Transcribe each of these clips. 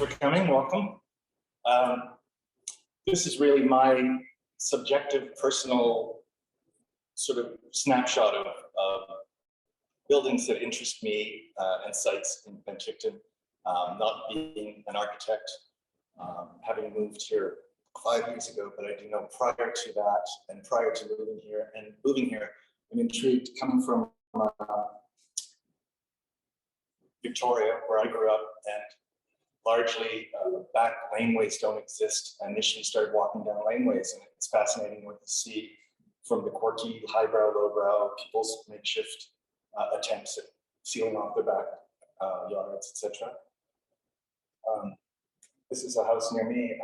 for coming. Welcome. This is really my subjective, personal sort of snapshot of buildings that interest me and sites in Penticton. Not being an architect, having moved here 5 years ago, but I do know prior to that and prior to moving here, I'm intrigued coming from Victoria, where I grew up, and largely back laneways don't exist. I initially started walking down laneways, and it's fascinating what you see from the quirky, highbrow, lowbrow, people's makeshift attempts at sealing off their back yards, etc. This is a house near me.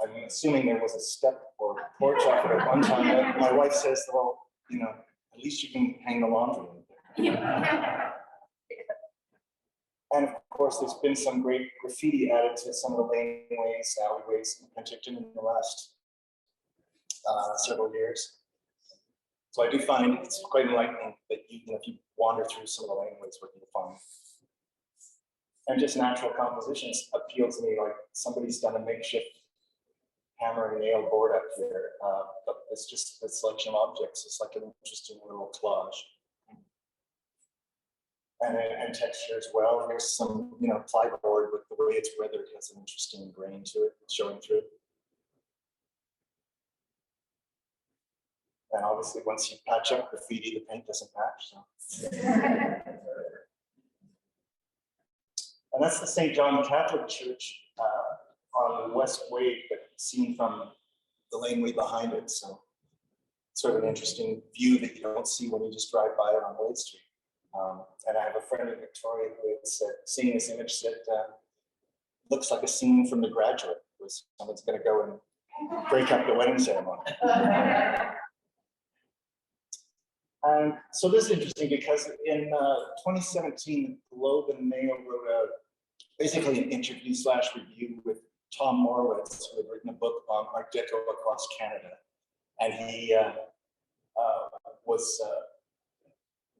I'm assuming there was a step or porch off it at one time. My wife says, well, you know, at least you can hang the laundry in there. And of course, there's been some great graffiti added to some of the laneways, alleyways in Penticton in the last several years. So I do find it's quite enlightening that if you wander through some of the laneways, what you find. And just natural compositions appeal to me, like somebody's done a makeshift hammer and nail board up here, but it's just a selection of objects. It's like an interesting little collage. And texture as well. Here's some, plyboard with the way it's weathered has an interesting grain to it, showing through. And obviously, once you patch up graffiti, the paint doesn't match. So. And that's the St. John Catholic Church on the west way, but seen from the laneway behind it. So, sort of an interesting view that you don't see when you just drive by it on Wade Street. And I have a friend in Victoria who has seen this image that looks like a scene from The Graduate, where someone's going to go and break up the wedding ceremony. And so this is interesting because in 2017, the Globe and Mail wrote basically an interview / review with Tom Morowitz, who had written a book on Art Deco across Canada. And he was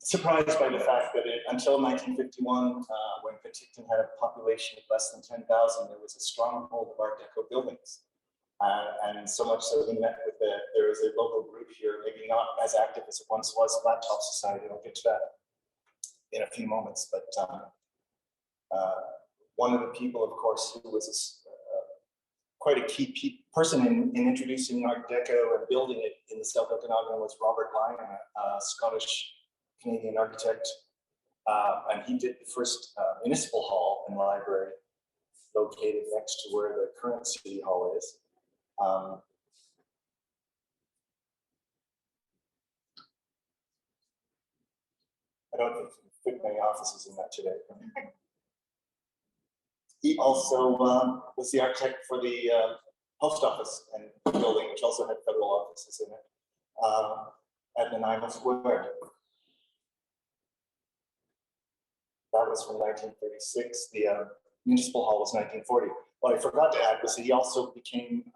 surprised by the fact that until 1951, when Penticton had a population of less than 10,000, there was a stronghold of Art Deco buildings. And so much so he met with there is a local group here, maybe not as active as it once was, Flat Top Society. I'll get to that in a few moments. But one of the people, of course, who was quite a key person in introducing Art Deco and building it in the South Okanagan was Robert Lyon, a Scottish Canadian architect, and he did the first municipal hall and library located next to where the current city hall is. I don't think you can fit many offices in that today. He also was the architect for the post office and building, which also had federal offices in it, at Nanaimo Square. That was from 1936. The municipal hall was 1940. What I forgot to add was that he also became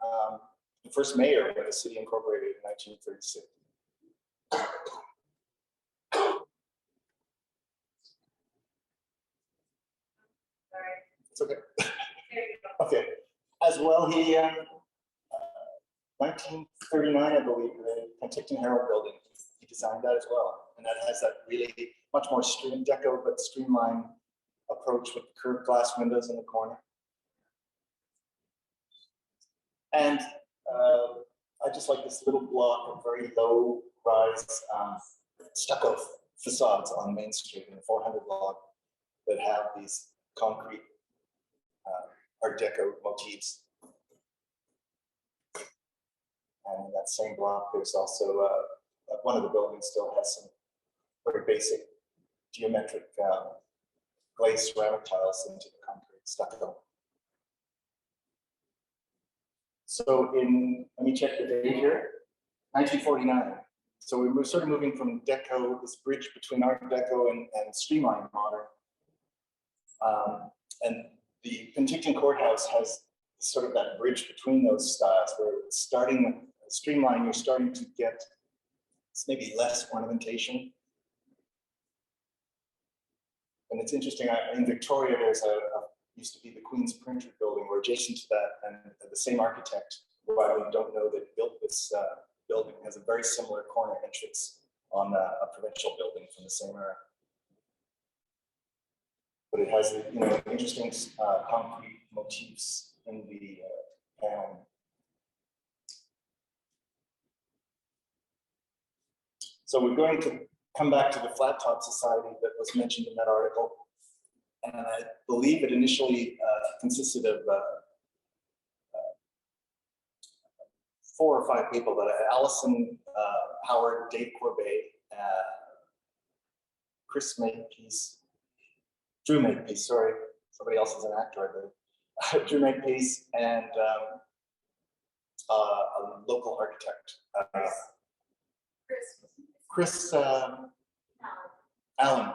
the first mayor when the city incorporated in 1936. It's okay. Okay. As well, he 1939, I believe, the Penticton Herald building. He designed that as well, and that has that really much more deco, but streamlined approach with curved glass windows in the corner. And I just like this little block of very low rise stucco facades on Main Street in the 400 block that have these concrete Art Deco motifs. And in that same block, there's also one of the buildings still has some very basic geometric glazed ceramic tiles into the concrete stucco. So let me check the date here, 1949. So we were sort of moving from Deco, this bridge between Art Deco and streamlined modern. And the Penticton Courthouse has sort of that bridge between those styles, where it's starting streamline, you're starting to get maybe less ornamentation. And it's interesting, in Victoria, there's used to be the Queen's Printer building, where adjacent to that, and the same architect, who I don't know that built this building, has a very similar corner entrance on a provincial building from the same era. But it has, you know, interesting concrete motifs in the paneling. So we're going to come back to the Flat Top Society that was mentioned in that article. And I believe it initially consisted of 4 or 5 people, but Allison, Howard, Dave Corbet, Chris Makepeace, Drew Makepeace, sorry, somebody else is an actor, I believe. Drew Makepeace, and a local architect, Chris Allen.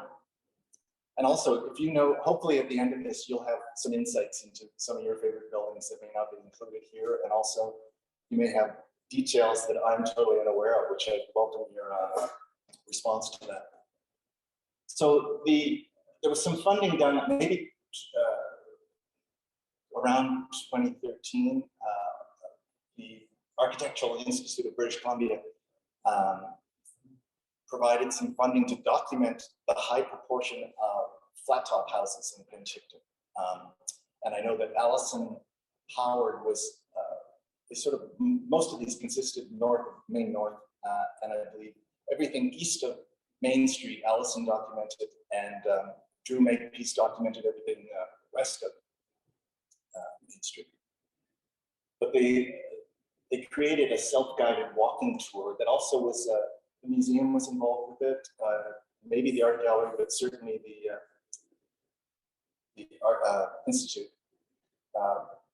And also, if you know, hopefully at the end of this, you'll have some insights into some of your favorite buildings that may not be included here. And also, you may have details that I'm totally unaware of, which I welcome your response to that. So there was some funding done, maybe around 2013. The Architectural Institute of British Columbia provided some funding to document the high proportion of flat top houses in Penticton. And I know that Allison Howard was, most of these consisted north, Main North, and I believe everything east of Main Street, Allison documented, and Drew Makepeace documented everything west of Main Street. But they created a self-guided walking tour that also was, the museum was involved with it, maybe the art gallery, but certainly the art institute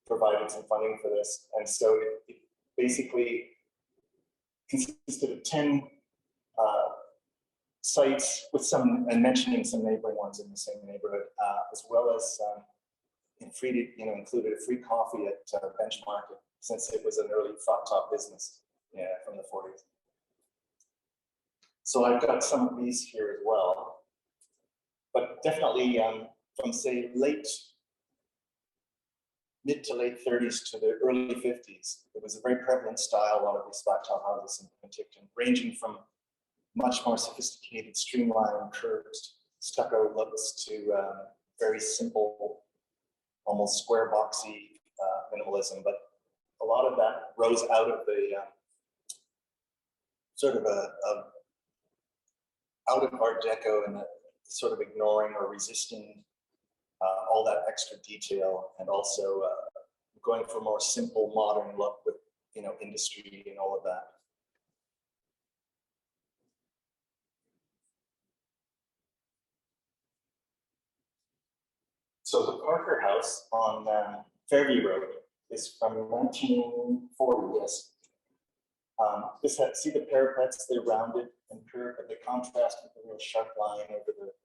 provided some funding for this. And so it basically consisted of 10 sites with some, and mentioning some neighboring ones in the same neighborhood, as well as included a free coffee at Benchmark, since it was an early flat top business, from the 40s. So I've got some of these here as well, but definitely from say mid to late 30s to the early 50s, it was a very prevalent style, a lot of these flat top houses in Penticton, ranging from much more sophisticated, streamlined, curved stucco looks to very simple, almost square boxy minimalism. But a lot of that rose out of the out of Art Deco, and sort of ignoring or resisting all that extra detail, and also going for a more simple, modern look with industry and all of that. So the Parker House on Fairview Road is from 1940, yes. See the parapets, they're rounded and curved, but they contrast with the real sharp line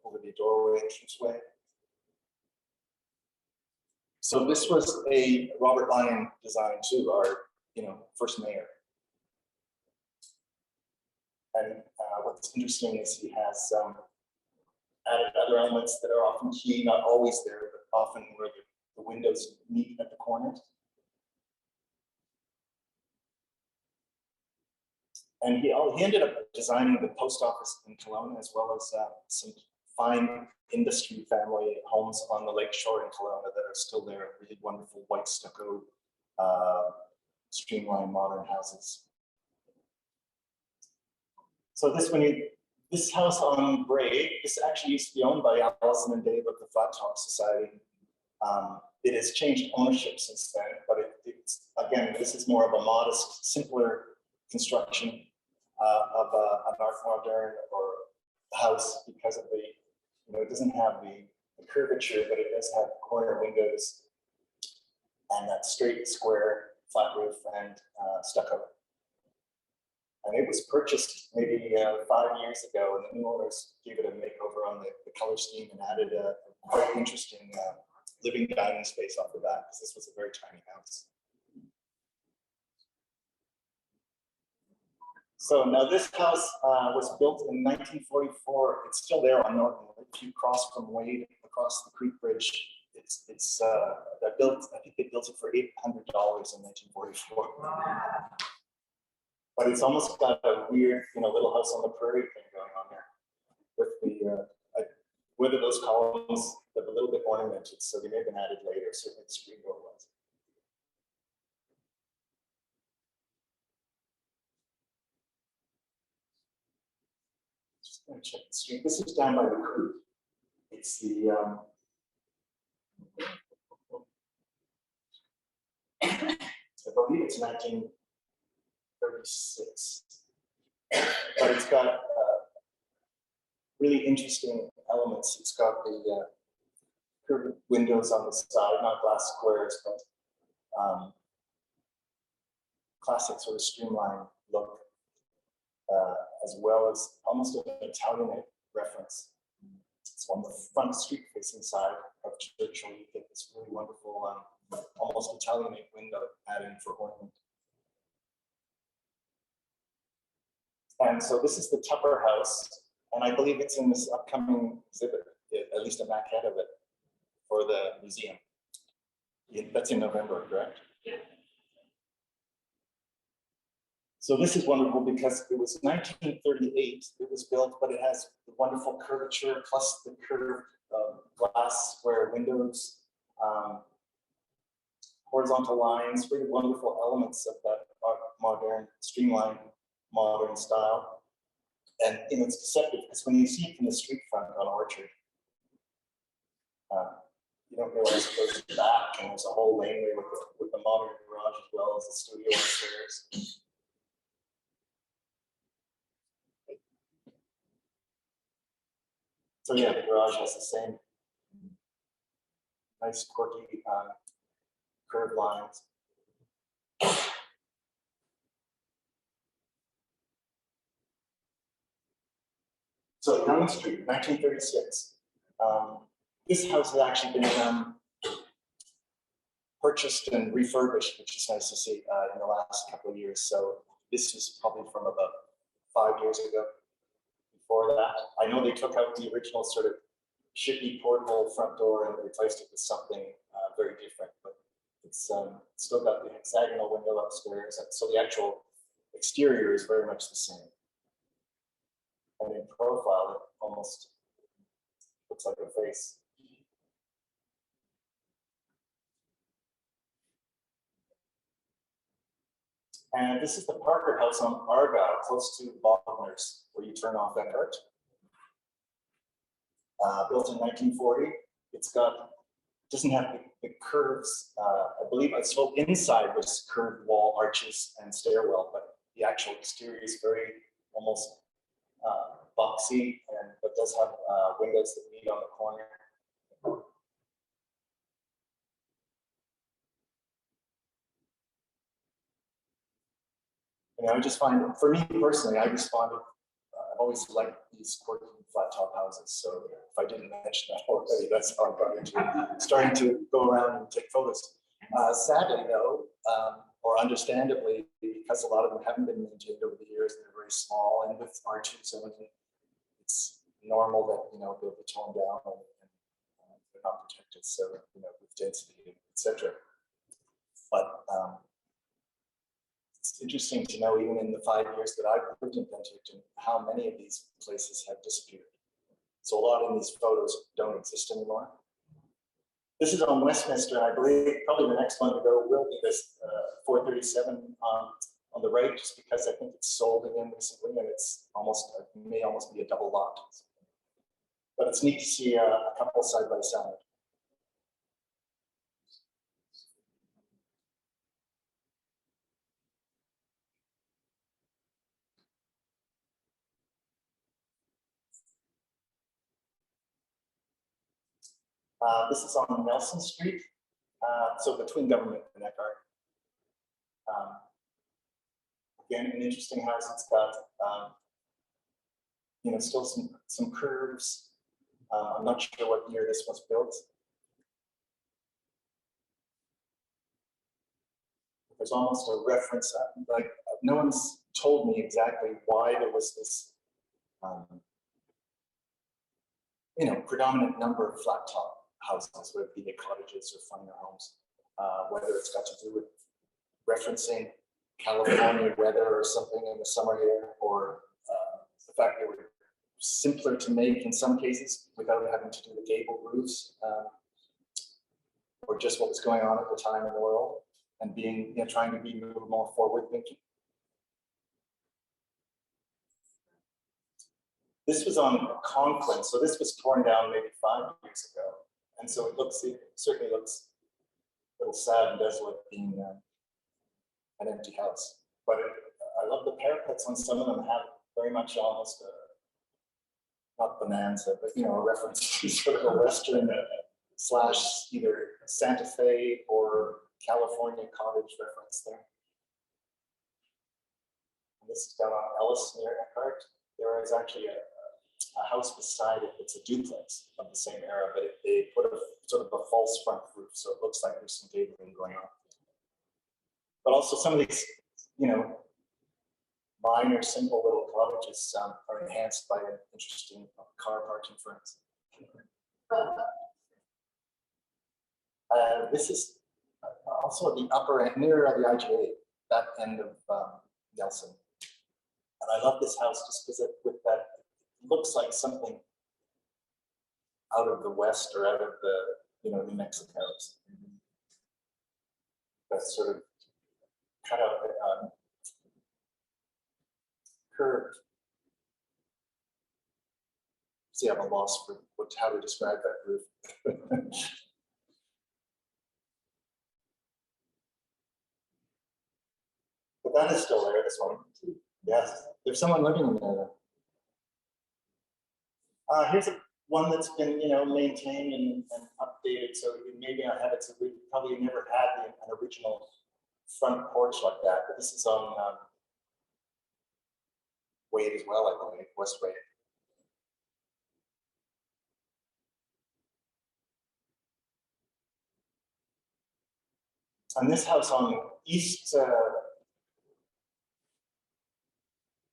over the doorway entranceway. So this was a Robert Lyon design too, our first mayor. And what's interesting is he has added other elements that are often key, not always there, but often where the windows meet at the corners. And he ended up designing the post office in Kelowna, as well as some fine industry family homes on the lake shore in Kelowna that are still there, really wonderful white stucco, streamlined modern houses. So this house on Bray, this actually used to be owned by Allison and Dave of the Flat Top Society. It has changed ownership since then, but it's again, this is more of a modest, simpler construction of an art moderne or house, because of the, it doesn't have the curvature, but it does have corner windows and that straight, square, flat roof and stucco. And it was purchased maybe 5 years ago, and the new owners gave it a makeover on the color scheme and added a quite interesting living dining space off the back, because this was a very tiny house. So now this house was built in 1944. It's still there on Norton. If you cross from Wade across the Creek Bridge they built, I think they built it for $800 in 1944. But it's almost got a weird, little house on the prairie thing going on there with the, whether those columns are a little bit ornamented, so they may have been added later, certainly the screen door was. Just gonna check the street. This is down by the creek. It's the, I believe it's 1936, but it's got really interesting elements. It's got the curved windows on the side, not glass squares, but classic sort of streamlined look, as well as almost an Italianate reference. It's on the front street-facing side of church where you get this really wonderful, almost Italianate window added for ornament. And so this is the Tupper House, and I believe it's in this upcoming exhibit, at least a maquette of it, for the museum. That's in November, correct? Yeah. So this is wonderful because it was 1938, it was built, but it has the wonderful curvature plus the curved glass square windows, horizontal lines, really wonderful elements of that modern, streamlined, modern style. And it's deceptive because when you see it from the street front on Orchard, you don't realize it goes back and there's a whole laneway with the modern garage as well as the studio upstairs. So yeah, the garage has the same nice quirky curved lines. So Young Street, 1936. This house has actually been purchased and refurbished, which is nice to see in the last couple of years. So this is probably from about 5 years ago. Before that, I know they took out the original sort of shippy porthole front door and replaced it with something very different, but it's still got the hexagonal window upstairs, and so the actual exterior is very much the same. And in profile, it almost looks like a face. And this is the Parker House on Argyle, close to Bogner's, where you turn off Eckhart. Built in 1940. It's got, doesn't have the curves. I believe I spoke inside was curved wall arches and stairwell, but the actual exterior is very almost boxy, but does have windows that meet on the corner. And I just find, for me personally, I responded, I've always liked these quirky flat top houses. So if I didn't mention that already, that's how I got into starting to go around and take photos. Sadly though, or understandably, because a lot of them haven't been maintained over the years, they're very small, and with R2 zoning, it's normal that they'll be torn down and they're not protected. So with density, etc. But it's interesting to know, even in the 5 years that I've lived in Penticton, how many of these places have disappeared. So a lot of these photos don't exist anymore. This is on Westminster, and I believe probably the next one to go will be this 437 on the right, just because I think it's sold again recently, and it's almost, it may almost be a double lot. But it's neat to see a couple side by side. This is on Nelson Street, so between Government and Eckhart. Again, an interesting house. It's got still some curves. I'm not sure what year this was built. There's almost a reference, like no one's told me exactly why there was this predominant number of flat top houses, whether it be cottages or finer homes, whether it's got to do with referencing California weather or something in the summer here, or the fact they were simpler to make in some cases without having to do the gable roofs, or just what was going on at the time in the world, and being, trying to be a little more forward thinking. This was on Conklin, so this was torn down maybe 5 years ago, and so it certainly looks a little sad and desolate being an empty house. But I love the parapets on some of them have very much almost not bonanza, but a reference to sort of a Western / either Santa Fe or California cottage reference there. And this is down on Ellis near Eckhart. There is actually a house beside it. It's a duplex of the same era, but they put a sort of a false front roof, so it looks like there's some gabling going on. But also some of these, minor, simple little cottages are enhanced by an interesting car parking, for instance. This is also at the upper end, near the IGA, that end of Nelson. And I love this house just because with that, it looks like something out of the West or out of the, New Mexico's. That's sort of kind of curved. See, I'm a loss for how to describe that roof. But that is still there, this one. Yes, there's someone living in there. Here's one that's been, maintained and updated, so it maybe not have it. So we probably never had an original front porch like that, but this is on Wade as well, I believe, West Wade. And this house on East,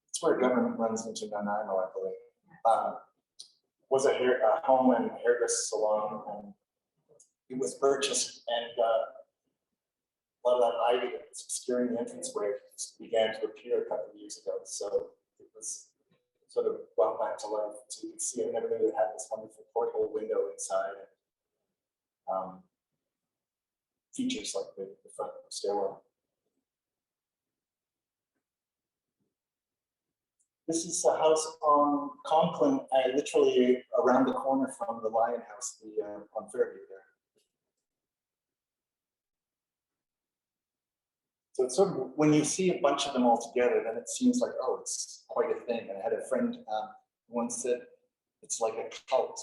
it's where government runs into Nanaimo, I believe. Was a home and hairdresser salon, and it was purchased, and a lot of that ivy that was obscuring the entranceway began to appear a couple of years ago. So it was sort of brought back to life. So you can see, I never knew it had this wonderful porthole window inside, and features like the front stairwell. This is a house on Conklin, literally around the corner from the Lyon house, on Fairview there. So it's sort of, when you see a bunch of them all together, then it seems like, oh, it's quite a thing. And I had a friend who once said, it's like a cult.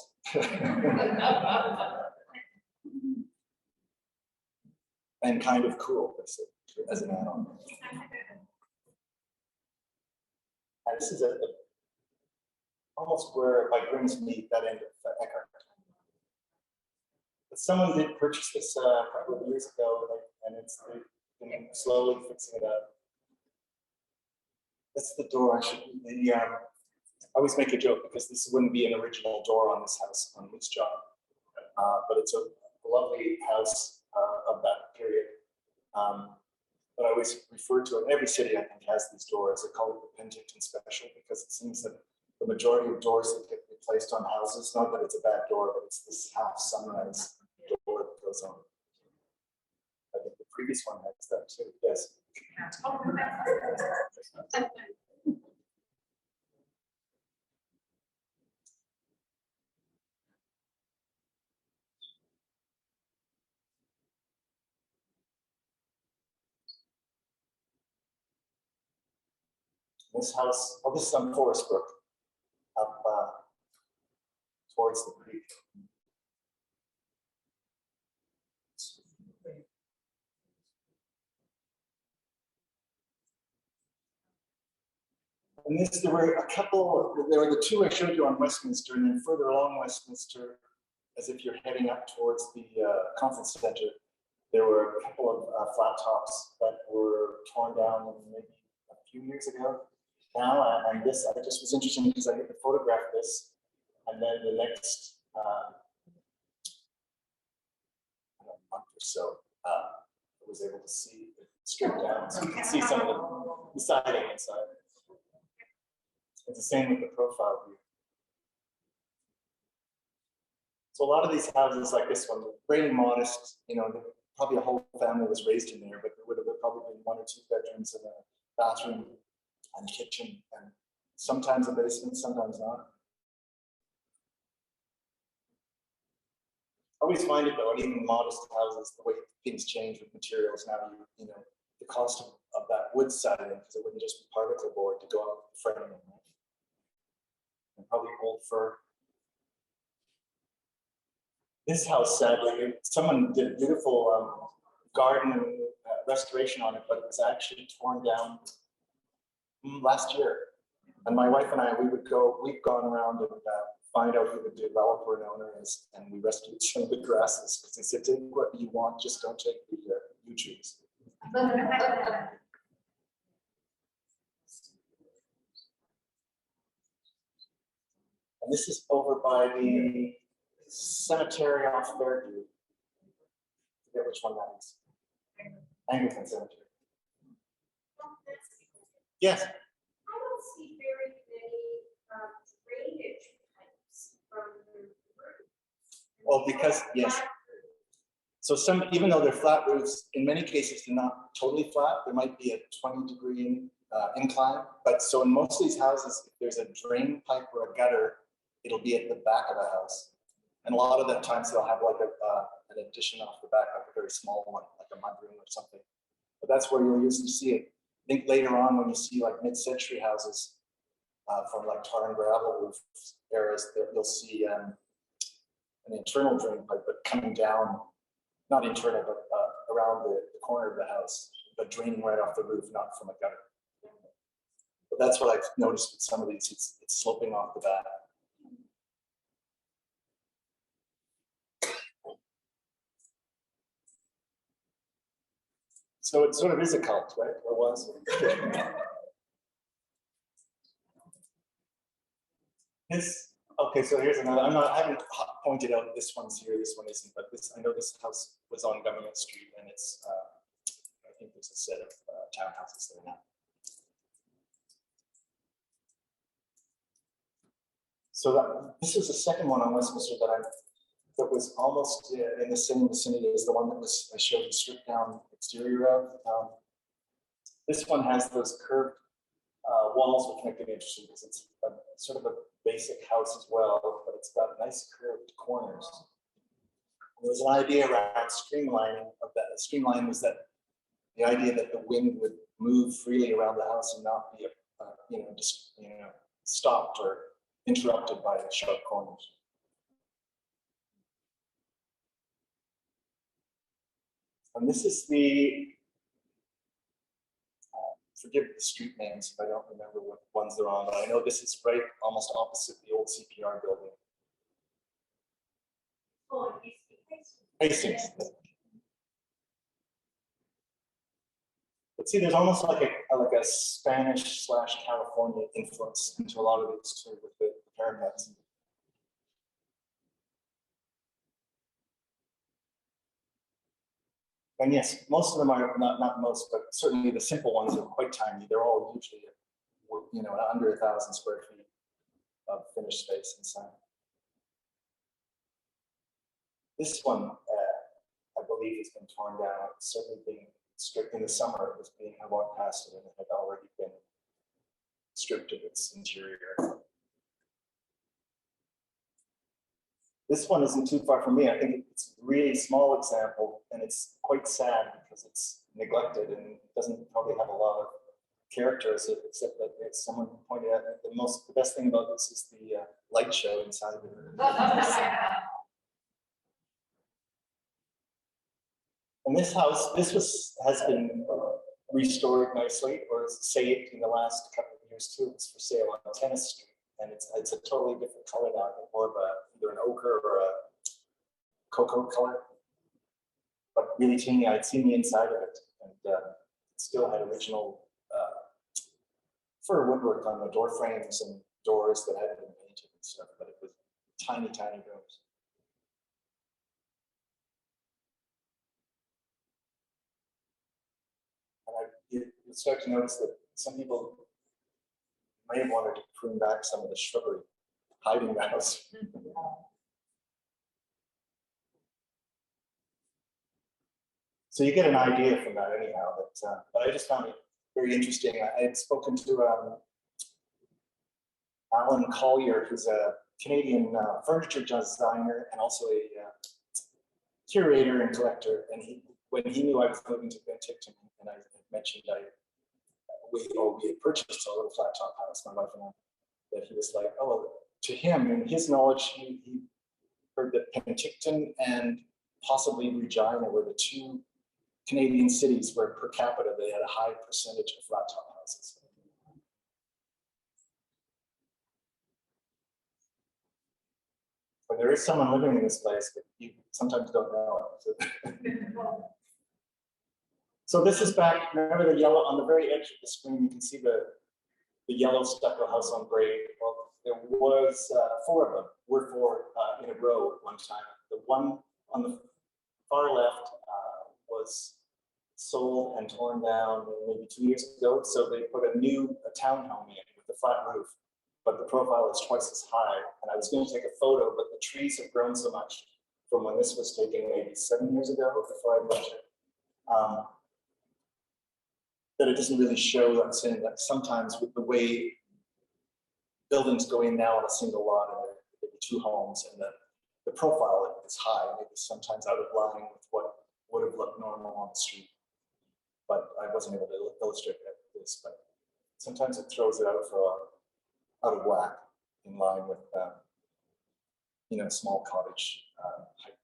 And kind of cool, as an add-on. And this is almost where by Grimms meet, that end of Eckhart. But someone did purchase this a couple of years ago, and they've been slowly fixing it up. That's the door. I always make a joke because this wouldn't be an original door on this house on this job, but it's a lovely house of that period. But I always refer to it. Every city, I think, has these doors. They call it the Penticton Special because it seems that the majority of doors that get replaced on houses, not that it's a bad door, but it's this half sunrise door that goes on. I think the previous one has that too. Yes. This house, oh, this is on Forest Brook, up towards the creek. And this, there were the two I showed you on Westminster, and then further along Westminster, as if you're heading up towards the conference center, there were a couple of flat tops that were torn down maybe a few years ago. Now, and this, I just was interested because I get to photograph this, and then the next or so, I was able to see it stripped down, so you can see some of the siding inside. It's the same with the profile view. So a lot of these houses like this one, very modest, you know, probably a whole family was raised in there, but there would have probably been 1 or 2 bedrooms and a bathroom and kitchen, and sometimes a basement, sometimes not. I always find it though, and even modest houses, the way things change with materials now, you know, the cost of that wood siding, because it wouldn't just be particle board to go out the framing, right? And probably old fir. This house, sadly, someone did a beautiful garden restoration on it, but it was actually torn down last year. And my wife and I, we've gone around and find out who the developer and owner is, and we rescued some of the grasses because they said, take what you want, just don't take the yew trees. And this is over by the cemetery off Fairview. I forget which one that is. Anglican Cemetery. Yes. I don't see very many drainage pipes from the roof. Well, because, yes. So even though they're flat roofs, in many cases, they're not totally flat. There might be a 20-degree incline. But so in most of these houses, if there's a drain pipe or a gutter, it'll be at the back of the house. And a lot of the times they'll have like an addition off the back, like a very small one, like a mudroom or something. But that's where you'll usually see it. I think later on when you see like mid-century houses from like tar and gravel roof eras, you'll see an internal drain pipe, but coming down, not internal, but around the corner of the house, but draining right off the roof, not from a gutter. But that's what I've noticed with some of these, it's sloping off the back. So it sort of is a cult, right? Or was? Okay, so here's another. I haven't pointed out this one's here, this one isn't, but I know this house was on Government Street, and it's, I think there's a set of townhouses there now. So this is the second one on Westminster that was almost in the same vicinity as the one that I showed you stripped down exterior of. This one has those curved walls, which make it interesting because it's sort of a basic house as well, but it's got nice curved corners. And there's an idea around streamlining of that. The streamline was that the idea that the wind would move freely around the house and not be, stopped or interrupted by the sharp corners. And this is the, forgive the street names if I don't remember what ones they're on, but I know this is right almost opposite the old CPR building. Oh, Hastings. But see, there's almost like a Spanish/California influence into a lot of these too, with the parapets. And yes, most of them are not most, but certainly the simple ones are quite tiny. They're all usually, under 1,000 square feet of finished space inside. This one, I believe, has been torn down. It's certainly being stripped in the summer. It was being, I walked past it and it had already been stripped of its interior. This one isn't too far from me. I think it's a really small example, and it's quite sad because it's neglected and doesn't probably have a lot of character, except that as someone pointed out, the best thing about this is the light show inside of it. And this house, has been restored nicely, or saved in the last couple of years too. It's for sale on Tennis Street. And it's a totally different color now, more of either an ochre or a cocoa color, but really teeny. I'd seen the inside of it, and it still had original fir woodwork on the door frames and doors that hadn't been painted and stuff, but it was tiny, tiny rooms. start to notice that some people may have wanted to prune back some of the shrubbery, hiding the house. So you get an idea from that anyhow, but I just found it very interesting. I had spoken to Alan Collier, who's a Canadian furniture designer and also a curator and collector. And when he knew I was moving to Penticton, and I mentioned we had purchased a little flat top house, my wife and I, that he was like, oh, well, to him, in his knowledge, he heard that Penticton and possibly Regina were the two Canadian cities where per capita they had a high percentage of flat top houses. But there is someone living in this place, but you sometimes don't know it. So this is back, remember the yellow, on the very edge of the screen, you can see the yellow stucco house on grade. Well, there was four of them, four in a row at one time. The one on the far left was sold and torn down maybe 2 years ago. So they put a townhome in with a flat roof, but the profile is twice as high. And I was going to take a photo, but the trees have grown so much from when this was taken maybe 7 years ago before I moved it, that it doesn't really show. I'm saying that sometimes with the way buildings go in now on a single lot, and there are two homes, and the profile is high, maybe sometimes out of line with what would have looked normal on the street. But I wasn't able to illustrate that with this, but sometimes it throws it out out of whack in line with small cottage height.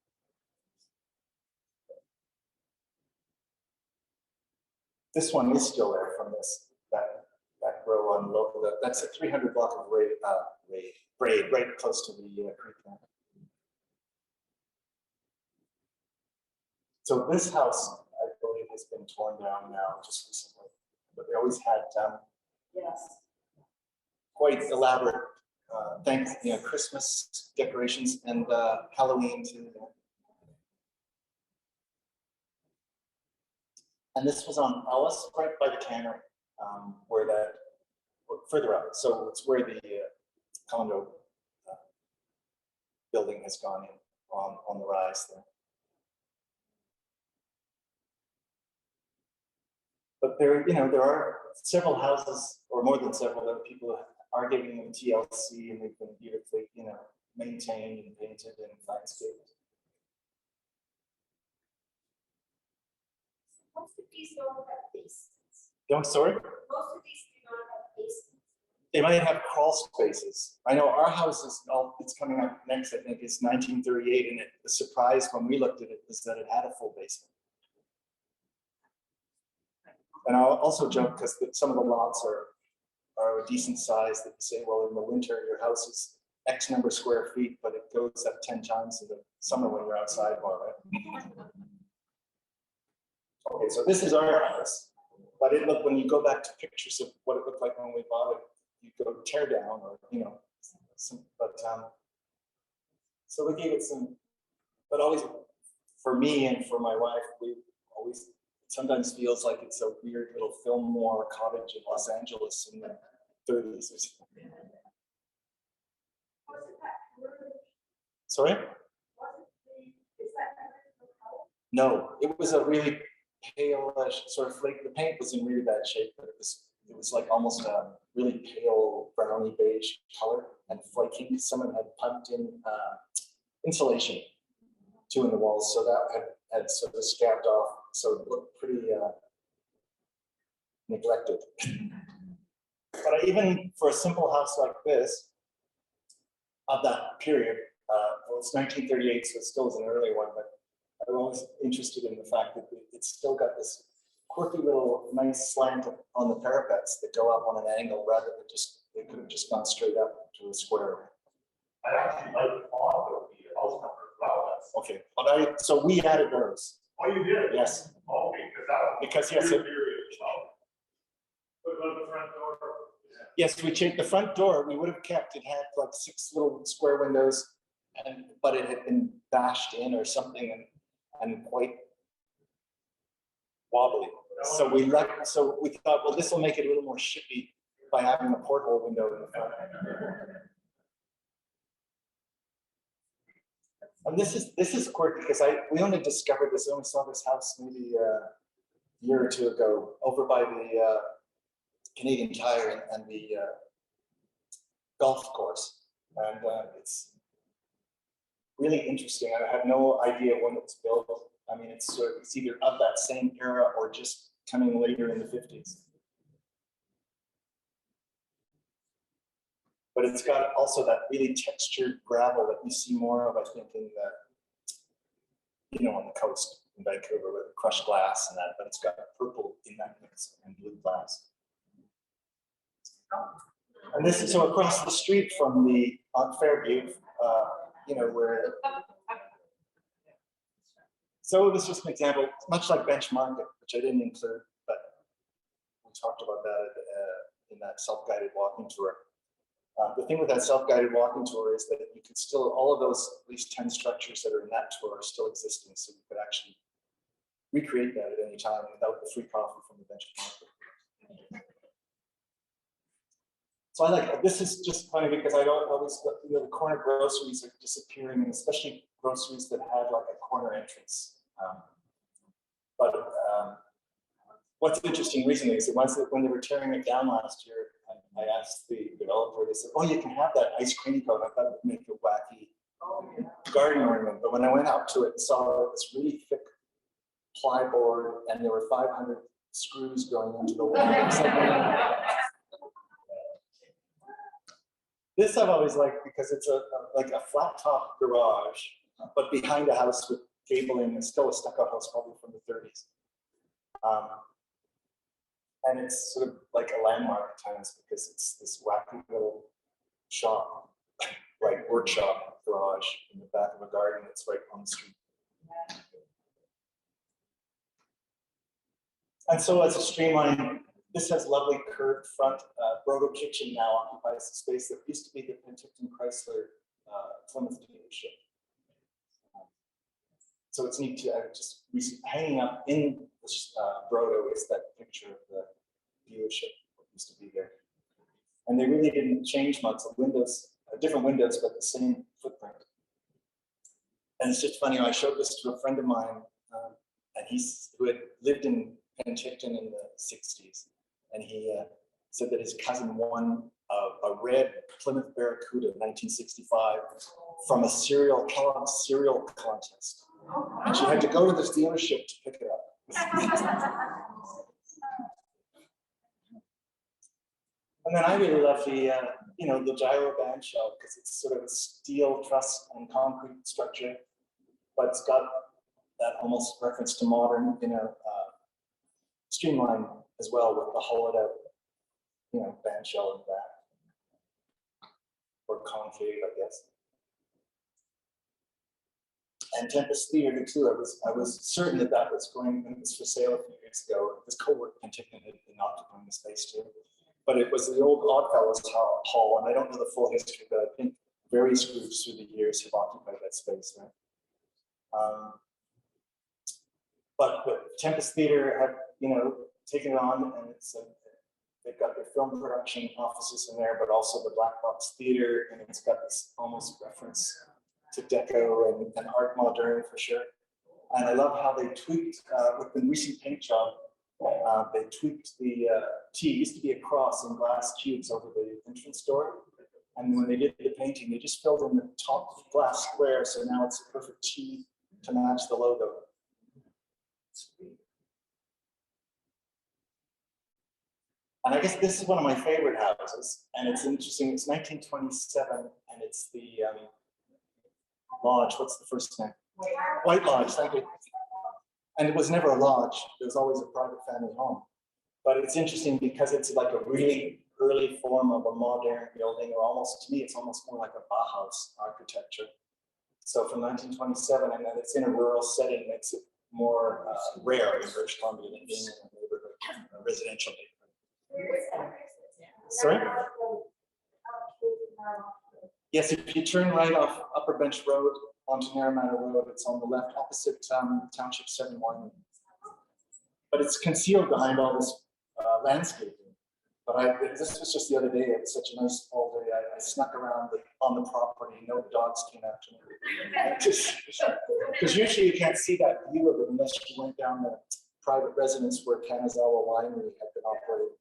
This one is still there from that row on low. That's a 300 block of braid right close to the creek there. So this house, I believe, has been torn down now just recently, but they always had quite elaborate Christmas decorations and Halloween too. And this was on Ellis, right by the cannery, further up. So it's where the condo building has gone in on the rise there. But there are several houses, or more than several, that people are giving them TLC, and they've been beautifully, maintained and painted and landscaped. Most of these don't have basements. Sorry? Most of these do not have basements. They might have crawl spaces. I know our house it's coming up next, I think it's 1938, and the surprise when we looked at it was that it had a full basement. And I'll also joke, because some of the lots are a decent size, that you say, well, in the winter, your house is X number of square feet, but it goes up 10 times in the summer when you're outside more, right? Okay, so this is our house, but when you go back to pictures of what it looked like when we bought it, you go tear down, or so we gave it some, but always for me and for my wife, we always sometimes feels like it's a weird little film noir cottage in Los Angeles in the 30s or something. Sorry? No, it was a really pale-ish sort of flake. The paint was in really bad shape, but it was like almost a really pale browny beige color and flaking. Someone had pumped in insulation in the walls, so that had sort of scabbed off, so it looked pretty neglected. But even for a simple house like this, of that period, well, it's 1938, so it still is an early one, but I'm always interested in the fact that it's still got this quirky little nice slant on the parapets that go up on an angle rather than they could have just gone straight up to a square. I actually like the font of the house number. Okay, but so we added those. Oh, you did? Yes. Okay, because yes. What about the front door? Yes, we changed the front door. We would have kept it, had like 6 little square windows, but it had been bashed in or something and quite wobbly. So we thought, well, this will make it a little more shippy by having a porthole window in the front. And this is quirky because we only discovered this, we only saw this house maybe a year or two ago over by the Canadian Tire and the golf course. And it's really interesting. I have no idea when it was built. I mean, it's either of that same era or just coming later in the 50s. But it's got also that really textured gravel that you see more of, I think, in the, on the coast in Vancouver with crushed glass and that, but it's got purple in that mix and blue glass. And this is so across the street from the on Fairview, where. So it was just an example, much like Benchmark, which I didn't include, but we talked about that in that self-guided walking tour. The thing with that self-guided walking tour is that you could still, all of those, at least 10 structures that are in that tour are still existing. So you could actually recreate that at any time without the free coffee from the Benchmark. So I like, this is just funny because I don't always, the corner groceries are disappearing, and especially groceries that had like a corner entrance. What's interesting recently is that when they were tearing it down last year, I asked the developer, they said, oh, you can have that ice cream cone. I thought it would make a wacky garden ornament. But when I went out to it and saw this really thick plyboard and there were 500 screws going into the wall. This I've always liked because it's like a flat top garage, but behind a house with gabling. It's still a stucco house, probably from the 30s. And it's sort of like a landmark at times because it's this wacky little shop, like workshop garage in the back of a garden that's right on the street. And so as a streamline, this has lovely curved front. Brodo Kitchen now occupies the space that used to be the Penticton Chrysler Plymouth dealership. So it's neat to just hanging up in Brodo is that picture of the dealership that used to be there. And they really didn't change much. The windows, different windows, but the same footprint. And it's just funny, I showed this to a friend of mine, and who had lived in Penticton in the 60s. And he said that his cousin won a red Plymouth Barracuda in 1965 from a Kellogg's cereal contest. And she had to go to this dealership to pick it up. And then I really love the gyro band shell because it's sort of a steel truss and concrete structure, but it's got that almost reference to modern, streamline as well with the hollowed out, band shell in the back, or concave, I guess. And Tempest Theatre too. I was certain that was for sale a few years ago. This co-work Penticton had been occupying the space too, but it was the old Oddfellows Hall, and I don't know the full history, but I think various groups through the years have occupied that space, right? But Tempest Theatre had, taken it on, and they've got their film production offices in there, but also the Black Box Theatre, and it's got this almost reference to Deco and Art Moderne for sure. And I love how they tweaked, with the recent paint job, they tweaked the T. It used to be a cross in glass cubes over the entrance door. And when they did the painting, they just filled in the top glass square, so now it's a perfect T to match the logo. And I guess this is one of my favorite houses, and it's interesting. It's 1927, and it's the lodge. What's the first name? White Lodge. Thank you. And it was never a lodge. It was always a private family home. But it's interesting because it's like a really early form of a modern building, or almost, to me, it's almost more like a Bauhaus architecture. So from 1927, and then it's in a rural setting, makes it more rare in British Columbia than being in a neighborhood, a residential neighborhood. Sorry? Yes, if you turn right off Upper Bench Road onto Narromana Road, it's on the left opposite Township 7 Winery. but it's concealed behind all this landscaping. But this was just the other day. It was such a nice fall day. I snuck around on the property. No dogs came after me. Because usually you can't see that view of it unless you went down the private residence where Kanazawa Winery had been operating.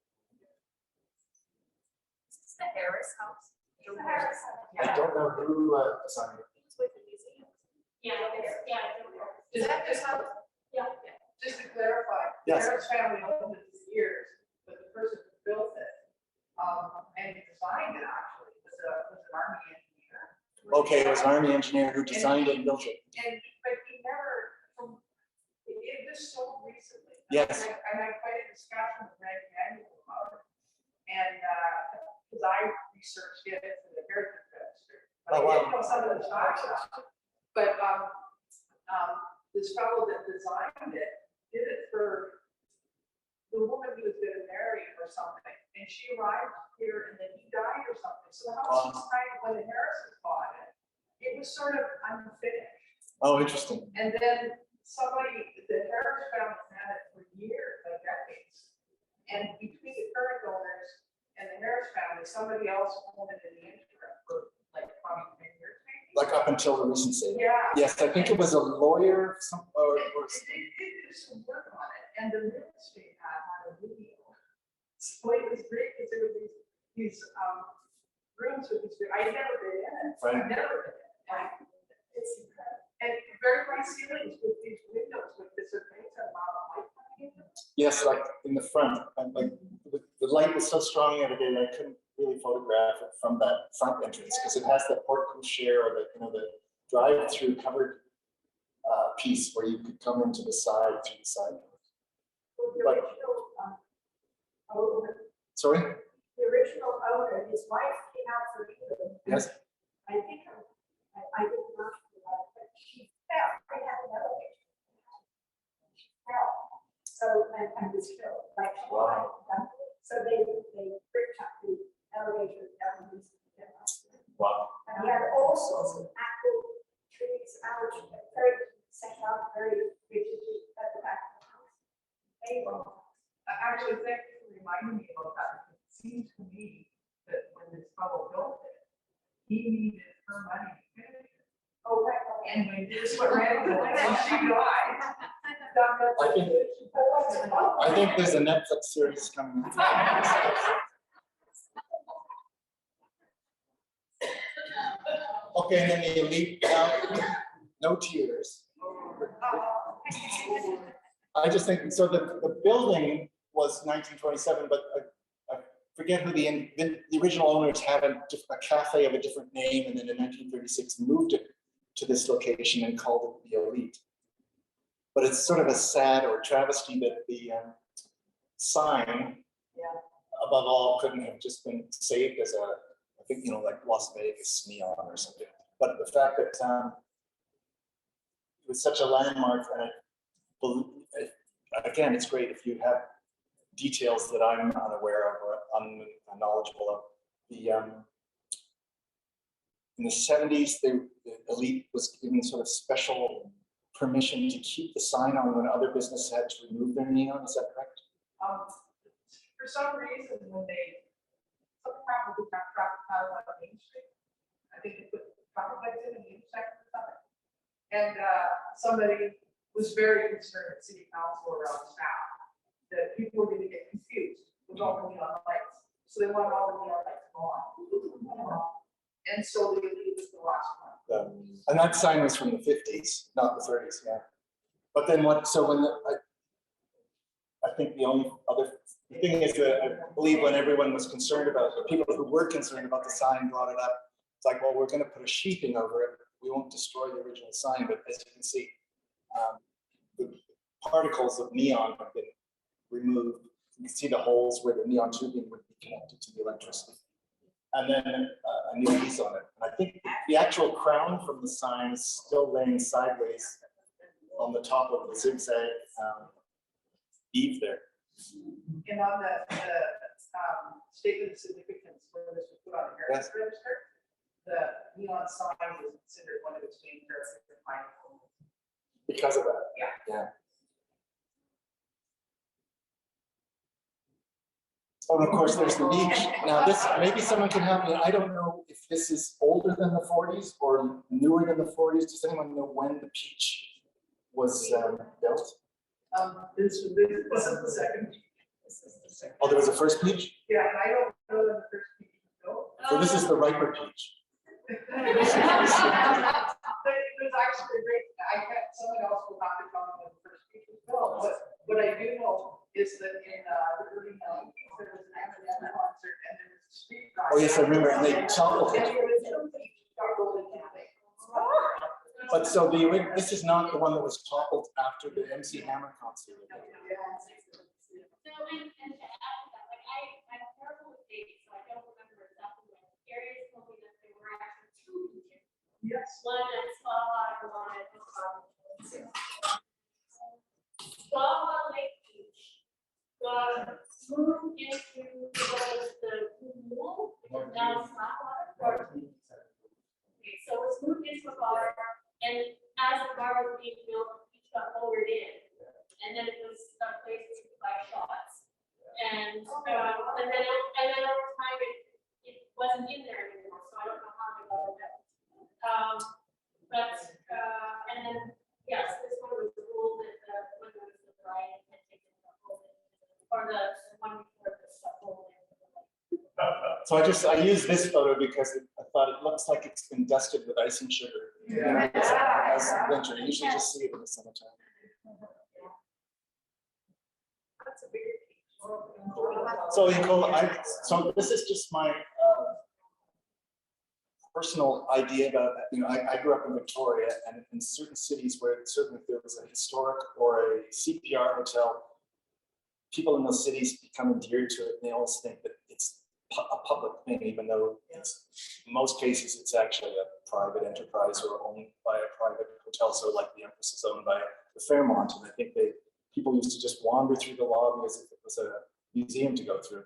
Is this the Harris House? The Harris House. I don't know who designed it. It's with the museum. Yeah, yeah. Is that just how, Yeah. just to clarify, the Yes. Harris family owned it for years, but the person who built it, and designed it actually, was an army engineer. Okay, it was an army engineer who designed it and built it. But he never, it just sold recently. Yes. And I had quite a discussion with Greg Manuel about it. And, because I researched it for the Heritage Register. But Oh, I wow. didn't know some of the facts. But, this fellow that designed it, did it for the woman he was gonna marry or something. And she arrived here and then he died or something. So the house was kind of, when the Harrises bought it, it was sort of unfinished. Oh, interesting. And then somebody, the Harris family had it for years, like decades. And between the current owners and the Harris family, somebody else owned it in the interim for like 20 years maybe. Like up until the recent state. Yeah. Yes, I think it was a lawyer, or They did do some work on it, and the real estate had a video. So it was great because there were these rooms with these, I had never been in it. Right. I've never been in it. And it's incredible. And very high ceilings with these windows with this amazing amount of light coming in. yes, like in the front. And like the light was so strong the other day that I couldn't really photograph it from that front entrance because it has that porte cochere or the drive-through covered piece where you could come into the side through the side. Well, the But- original, owner, Sorry? the original owner, his wife came out for England. Yes. I think I didn't know that, but she fell. They had an elevator. She fell. So, and was killed. Like, she Wow. died. So they bricked up the elevator down the Wow. and he had all sorts of apple trees out, very set out, very rigidly at the back of the house. They were. Actually, thank you for reminding me about that. It seems to me that when this fellow built it, he needed her money to finish it. Oh, right. And when this went around, when she died. I think there's a Netflix series coming. Okay, and then the elite, no tears. I just think, so the building was 1927, but I forget who the original owners had a cafe of a different name, and then in 1936 moved it to this location and called it the Elite. But it's sort of a sad or travesty that the sign above all couldn't have just been saved as a, I think, like Las Vegas neon or something. But the fact that it was such a landmark, and again, it's great if you have details that I'm unaware of or unknowledgeable of. In the 70s, the Elite was given sort of special permission to keep the sign on when other businesses had to remove their neon. Is that correct? For some reason, when they, somehow we got traffic out on Main Street, I think they put traffic lights in the intersection or something. And somebody was very concerned at city council or around staff that people were going to get confused with all the neon lights. So they want all the neon lights gone. And so they leave the last one. And that sign was from the 50s, not the 30s, yeah. But then what, so when I think the only other thing is that I believe when everyone was concerned about, the people who were concerned about the sign brought it up. It's like, well, we're going to put a sheathing over it. We won't destroy the original sign, but as you can see, the particles of neon have been removed. You can see the holes where the neon tubing would be connected to the electricity. And then a new piece on it. And I think the actual crown from the sign is still laying sideways on the top of the zigzag eave there. And on the statement of significance where this was put on the Heritage Register, the neon sign was considered one of its main characteristics. Because of that. Yeah. Oh, and of course, there's the beach. Now this, maybe someone can help me. I don't know if this is older than the 40s or newer than the 40s. Does anyone know when the beach was built? This is the second. This is the second. Oh, there was a first beach? Yeah, and I don't know when the first peach was built. So this is the riper peach. But it was actually great. Someone else will have to tell me when the first peach was built. But what I do know is that in the early 90s, there was an Eminem concert and there was a street guy. Oh, yes, I remember. And they toppled And it. the original peach got rolled into the thing. But so this is not the one that was toppled after the MC Hammer concert. So, and to add to that, like I'm terrible with dates, so I don't remember exactly when. Areas told me that there were actually two beaches. Yes. One at Squaw and one at Squaw Lake Beach got moved into the pool, now Squaw. Okay, so it's moved into a bar, and as the bar was being built, the beach got lowered in, and then it was a place to buy shots. And then over time it wasn't in there anymore, so I don't know how they got it out. And then yes, this one was the rule that when there was the bride had taken the whole or the one before the whole. So I use this photo because I thought it looks like it's been dusted with icing sugar. You know, as winter. You usually just see it in the summertime. That's a bigger peach. So Nicole, so this is just my personal idea about, I grew up in Victoria, and in certain cities where certainly if there was a historic or a CPR hotel, people in those cities become endeared to it, and they always think that it's a public thing, even though in most cases it's actually a private enterprise or owned by a private hotel. So like the Empress is owned by the Fairmont, and I think people used to just wander through the lobby as if it was a museum to go through.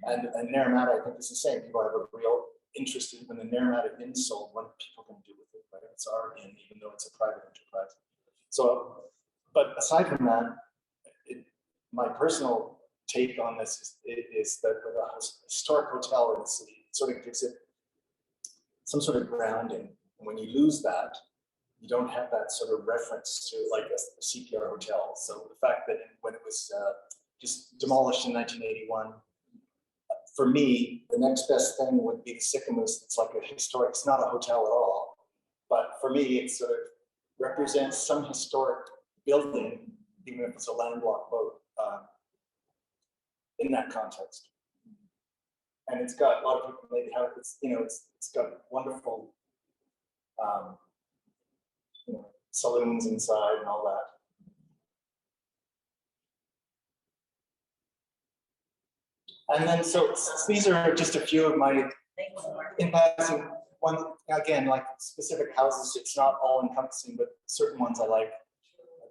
And Naramata, I think it's the same. People have a real interest in when the Naramata Inn sold, what are people going to do with it, right? It's our inn, even though it's a private enterprise. So, but aside from that, my personal take on this is that with a historic hotel in the city, it sort of gives it some sort of grounding. And when you lose that, you don't have that sort of reference to like a CPR hotel. So the fact that when it was just demolished in 1981, for me, the next best thing would be the Sycamus. It's like a historic, it's not a hotel at all, but for me, it sort of represents some historic building, even if it's a landlocked boat, in that context. And it's got a lot of people maybe have it's it's got wonderful saloons inside and all that. And then, so these are just a few of my, in passing, one, again, like specific houses, it's not all encompassing, but certain ones I like,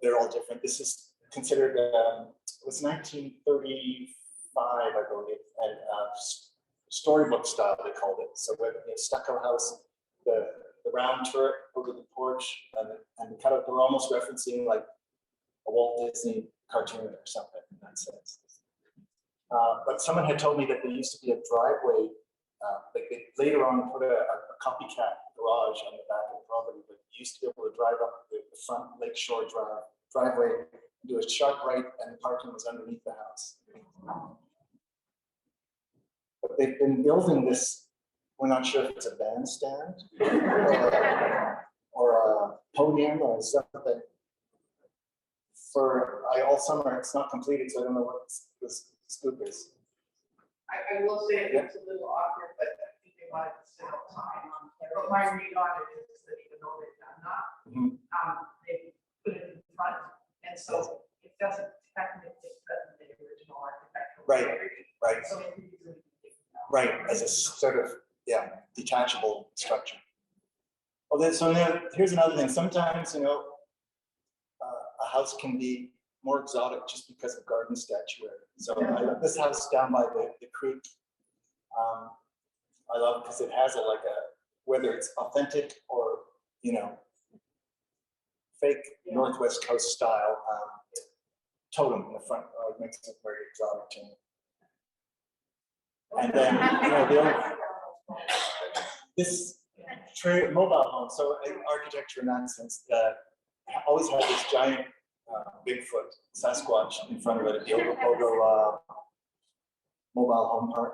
they're all different. This is considered, it was 1935, I believe, and storybook style, they called it. So with the stucco house, the round turret over the porch, and kind of, they're almost referencing like a Walt Disney cartoon or something in that sense. But someone had told me that there used to be a driveway, like they later on put a copycat garage on the back of the property, but you used to be able to drive up the front lakeshore driveway, do a sharp right, and the parking was underneath the house. But they've been building this, we're not sure if it's a bandstand or a podium or something. For all summer, it's not completed, so I don't know what this scoop is. I will say it's a little awkward, but I think they wanted to sit outside. But my read on it is that even though they've done that, they put it in front, and so it doesn't technically fit the original architectural. Right. So it could easily be taken down. Right, as a sort of, detachable structure. Well, then, so now, here's another thing. Sometimes, a house can be more exotic just because of garden statuary. So this house down by the creek, I love because it has whether it's authentic or, fake Northwest Coast style totem in the front. It makes it very exotic to me. And then, this mobile home, so architecture in that sense, that always had this giant Bigfoot Sasquatch in front of it at the Ogo mobile home park.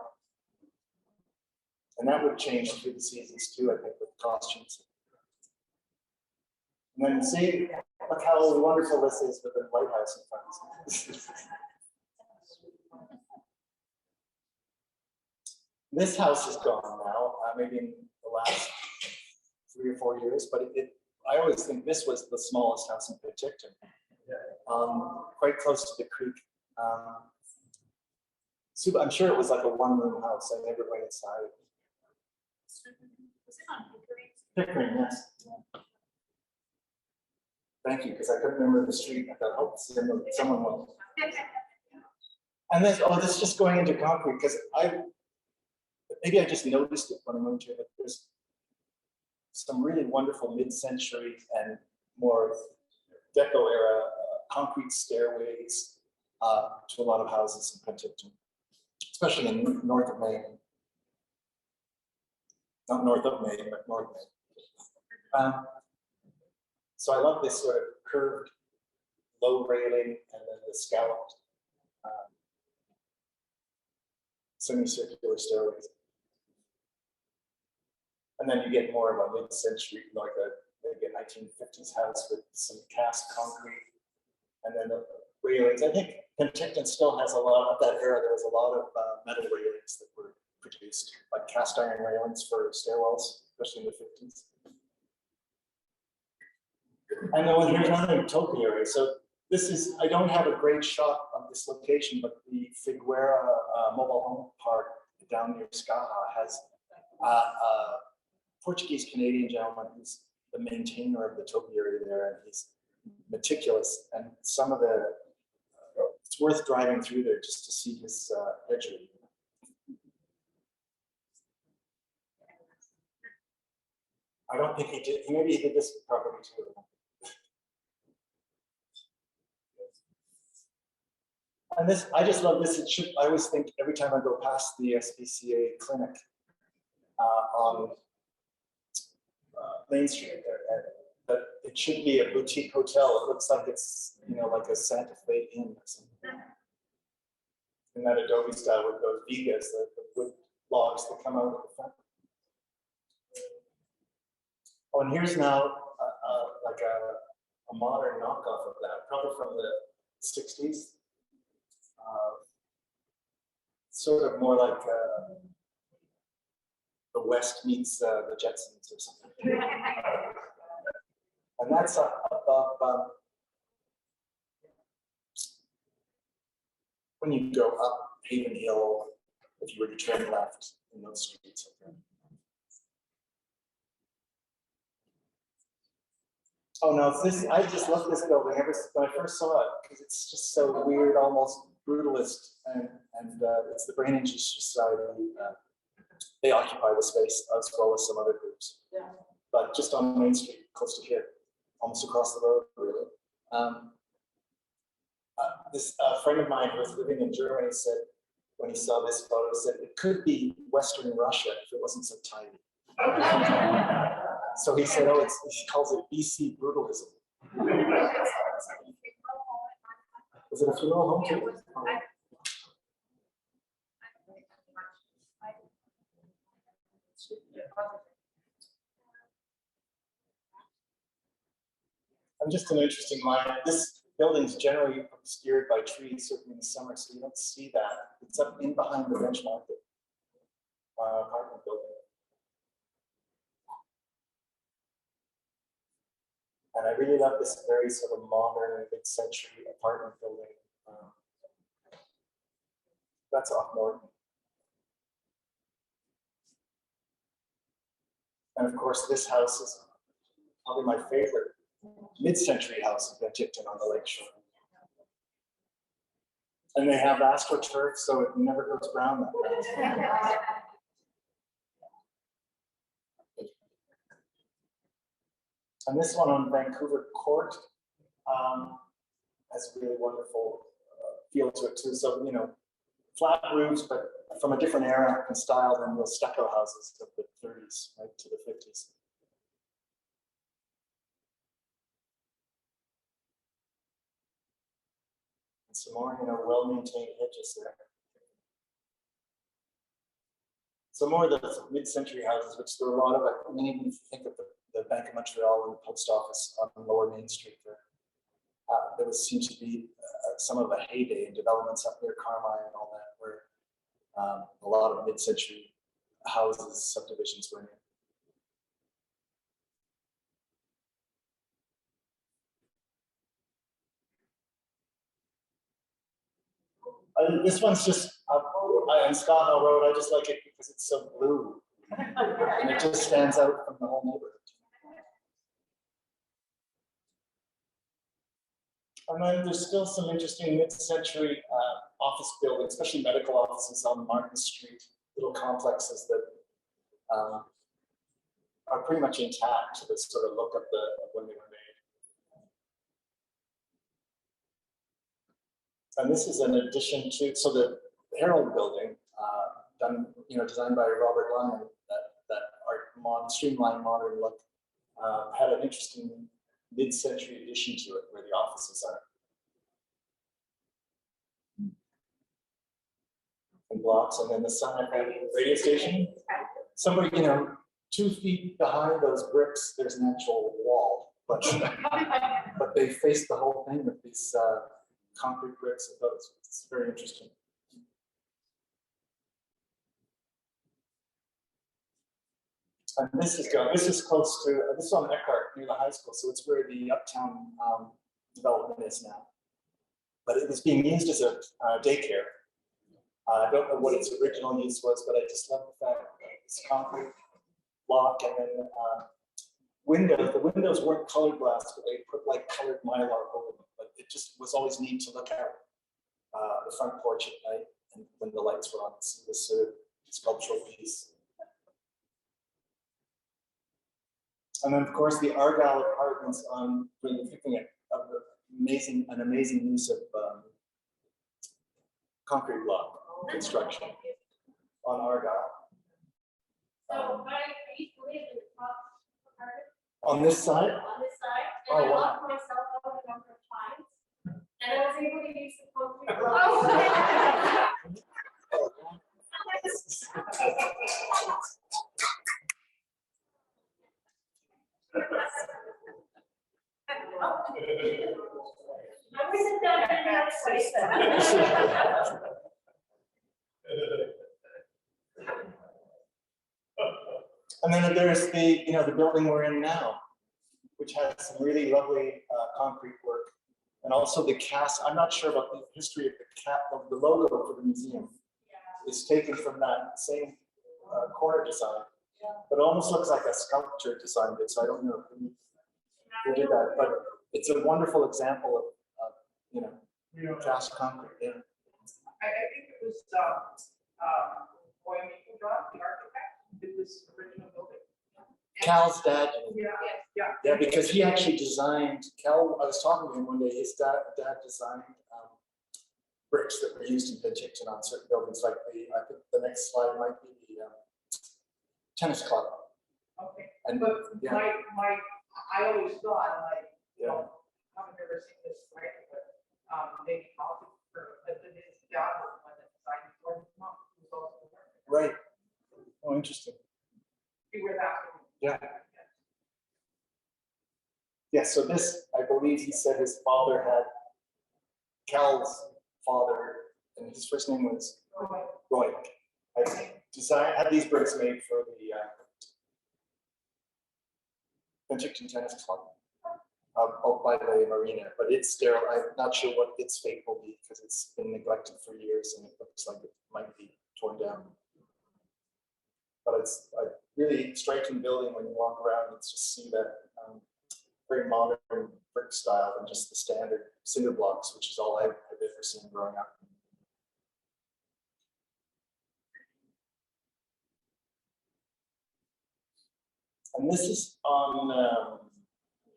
And that would change through the seasons too, I think, with costumes. And then see, look how wonderful this is with the White House in front. This house is gone now, maybe in the last 3 or 4 years, but I always think this was the smallest house in Penticton, quite close to the creek. So I'm sure it was like a one-room house. I never went inside. Was it on Pickering? Pickering, yes. Thank you, because I couldn't remember the street. I thought, oh, someone will. And then, this is just going into concrete, because maybe I just noticed it when I moved here, but there's some really wonderful mid-century and more Deco era concrete stairways to a lot of houses in Penticton, especially in north of Maine. Not north of Maine, but north Maine. So I love this sort of curved, low railing, and then the scalloped semicircular stairways. And then you get more of a mid-century, like maybe a 1950s house with some cast concrete, and then the railings. I think Penticton still has a lot of that era. There was a lot of metal railings that were produced, like cast iron railings for stairwells, especially in the 50s. And then here's another topiary. So this is, I don't have a great shot of this location, but the Figueira mobile home park down near Skaha has Portuguese-Canadian gentleman who's the maintainer of the topiary there, and he's meticulous. And some of the, it's worth driving through there just to see his edgery. I don't think he did. Maybe he did this property too. And this, I just love this. It should. I always think every time I go past the SPCA clinic on Main Street there, that it should be a boutique hotel. It looks like it's, like a Santa Fe Inn or something. In that Adobe style with those vigas, the wood logs that come out of the front. Oh, and here's now like a modern knockoff of that, probably from the 60s. Sort of more like the West meets the Jetsons or something. And that's above, when you go up Haven Hill, if you were to turn left in those streets. Oh no, I just love this building when I first saw it, because it's just so weird, almost brutalist, and it's the Brain Injury Society. They occupy the space as well as some other groups. Yeah. But just on Main Street, close to here, almost across the road, really. This friend of mine who was living in Germany said, when he saw this photo, said it could be Western Russia if it wasn't so tiny. So he said, oh, he calls it BC brutalism. Is it a funeral home too? I'm just an interesting mind. This building is generally obscured by trees, certainly in the summer, so you don't see that. It's up in behind the Bench Market apartment building. And I really love this very sort of modern, mid-century apartment building. That's off Morton. And of course, this house is probably my favorite mid-century house in Penticton on the lakeshore. And they have astroturf, so it never goes brown that fast. And this one on Vancouver Court has a really wonderful feel to it too. So, flat roofs, but from a different era and style than the stucco houses of the 30s, right, to the 50s. And some more, well-maintained hedges there. Some more of the mid-century houses, which there are a lot of, many of you think of the Bank of Montreal and the post office on Lower Main Street there. There seems to be some of a heyday in developments up near Carmine and all that, where a lot of mid-century houses, subdivisions were in. This one's just on Scott Hill Road. I just like it because it's so blue, and it just stands out from the whole neighborhood. And then there's still some interesting mid-century office buildings, especially medical offices on Martin Street, little complexes that are pretty much intact to the sort of look of when they were made. And this is an addition to, so the Herald building, designed by Robert Lyon, that streamlined modern look, had an interesting mid-century addition to it where the offices are. And blocks, and then the side radio station. Somebody, 2 feet behind those bricks, there's an actual wall, but they face the whole thing with these concrete bricks and those. It's very interesting. And this is close to, this is on Eckhart near the high school, so it's where the Uptown development is now. But it was being used as a daycare. I don't know what its original use was, but I just love the fact that it's concrete block and then windows. The windows weren't colored glass, but they put like colored mylar over them. But it just was always neat to look out the front porch at night and when the lights were on to see this sort of sculptural piece. And then, of course, the Argyle Apartments on, when you're thinking of an amazing use of concrete block construction on Argyle. So I used to live in the top apartment. On this side? On this side, and Oh, I wow. locked myself out a number of times, and I was able to use the concrete block. I wasn't done in that place. And then there's the, the building we're in now, which has some really lovely concrete work. And also the cast, I'm not sure about the history of the logo for the museum. Is taken from that same corner design, but it almost looks like a sculptor designed it. So I don't know who did that, but it's a wonderful example of cast concrete. Yeah. I think it was Boy Meekendorf, the architect, did this original building. Cal's dad. Yeah. Yeah, because he actually designed, Cal, I was talking to him one day, his dad designed bricks that were used in Penticton on certain buildings, like I think the next slide might be the tennis club. Okay, And but yeah, I always thought, like, yeah. I've never seen this, right, but maybe politics for, but then his dad was the one that designed for his mom, who was also the architect. Right. Oh, interesting. You were that. Yeah. Yeah, so this, I believe he said his father had, Cal's father, and his first name was Roy, had these bricks made for the Penticton Tennis Club out by the marina, but it's sterile. I'm not sure what its fate will be because it's been neglected for years and it looks like it might be torn down. But it's a really striking building when you walk around and just see that very modern brick style and just the standard cinder blocks, which is all I've ever seen growing up. And this is on,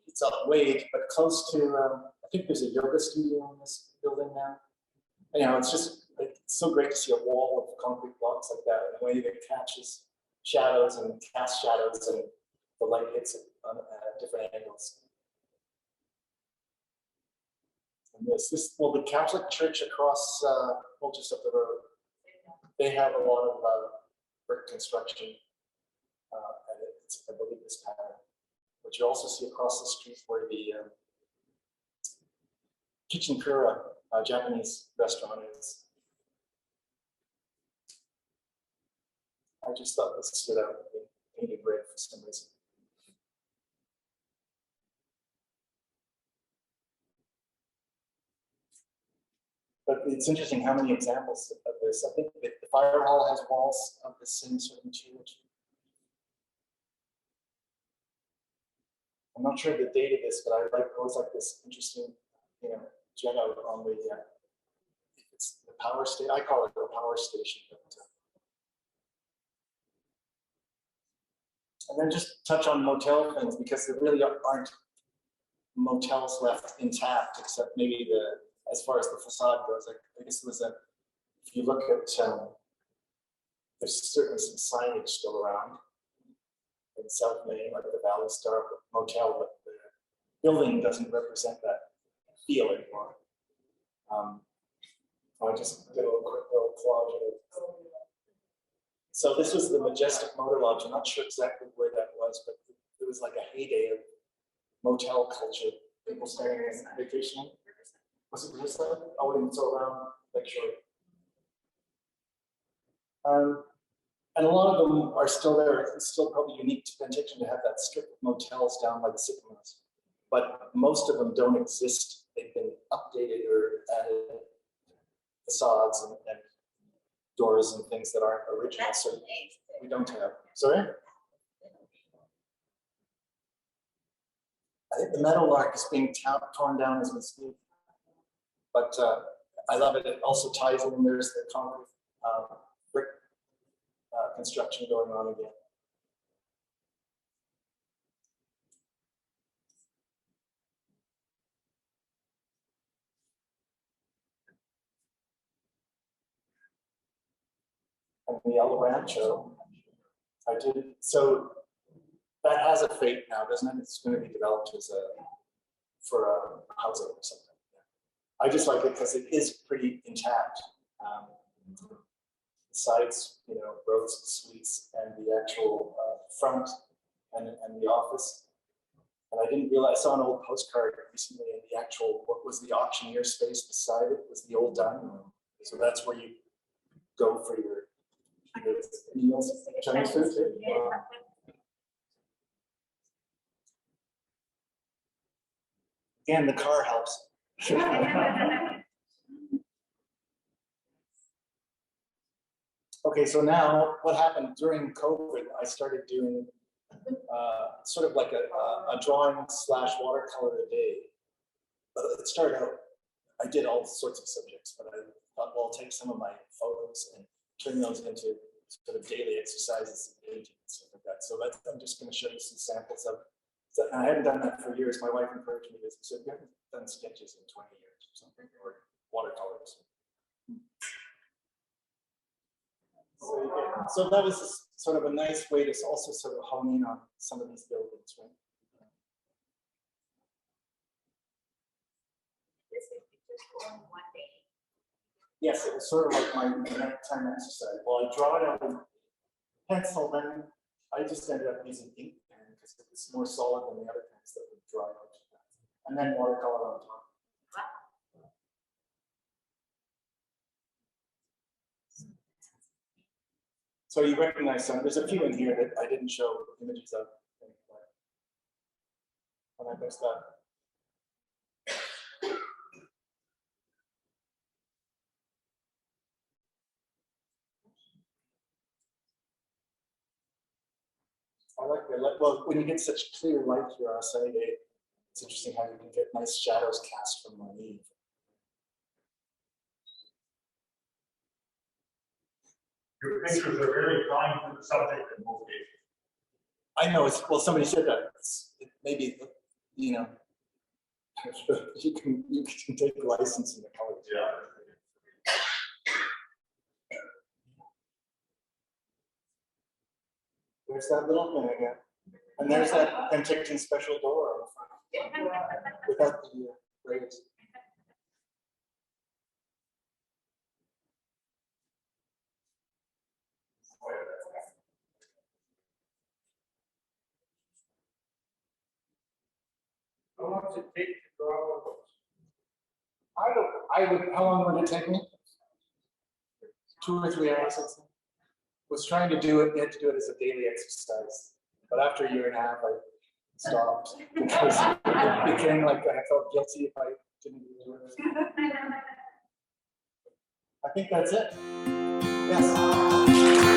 it's up Wade, but close to, I think there's a yoga studio in this building now. It's just, it's so great to see a wall of concrete blocks like that, in a way that catches shadows and casts shadows, and the light hits it on at different angles. And well, the Catholic Church across, well, just up the road, they have a lot of brick construction, and it's, I believe, this pattern. But you also see across the street where the Kitchen Kura Japanese restaurant is. I just thought this stood out in painted red for some reason. But it's interesting how many examples of this. I think the fire hall has walls of the same sort of material. I'm not sure the date of this, but I like always like this interesting, jet out on the. It's the power station. I call it the power station. But, and then just touch on motel things, because there really aren't motels left intact, except maybe as far as the facade goes. I guess it was if you look at, there's certainly some signage still around in South Main, like the Valley Star Motel, but the building doesn't represent that feel anymore. I just did a quick little collage of it. So this was the Majestic Motor Lodge. I'm not sure exactly where that was, but it was like a heyday of motel culture. People staying on vacation. Was it Riverside? Oh, and so around Lakeshore. And a lot of them are still there. It's still probably unique to Penticton to have that strip of motels down by the Sycamores. But most of them don't exist. They've been updated or added facades and doors and things that aren't original. So we don't have. Sorry? I think the Meadowlark is being torn down as we speak. But I love it. It also ties in. There's the concrete brick construction going on again. And the El Rancho, I did. So that has a fate now, doesn't it? It's going to be developed as for a housing or something. I just like it because it is pretty intact. The sides, roads and suites, and the actual front and the office. And I didn't realize, I saw an old postcard recently, and the actual, what was the auctioneer space beside it was the old dining room. So that's where you go for your meals. Chinese food too? Wow. Again, the car helps. Okay, so now what happened during COVID, I started doing sort of like a drawing / watercolor a day. But it started out, I did all sorts of subjects, but I thought, well, I'll take some of my photos and turn those into sort of daily exercises and painting and stuff like that. So I'm just going to show you some samples of. So I hadn't done that for years. My wife encouraged me to. She said, "You haven't done sketches in 20 years or something, or watercolors." So that was sort of a nice way to also sort of hone in on some of these buildings, right? Yes, it was sort of like my nighttime exercise. Well, I draw it out in pencil, then I just ended up using ink pen because it's more solid than the other pens that would dry out. And then watercolor on top. So you recognize some. There's a few in here that I didn't show images of. And I missed that. I like the light. Well, when you get such clear light here on a sunny day, it's interesting how you can get nice shadows cast from my leaf. Your pictures are very kind to the subject and motivation. I know it's, well, somebody said that maybe, you can take a license in the colors. Yeah. There's that little thing again. And there's that Penticton special door on the front without the rails. How long does it take to draw one of those? How long would it take me? 2 or 3 hours, I'd say. Was trying to do it, had to do it as a daily exercise. But after a year and a half, I stopped because it became like I felt guilty if I didn't do it. I think that's it. Yes.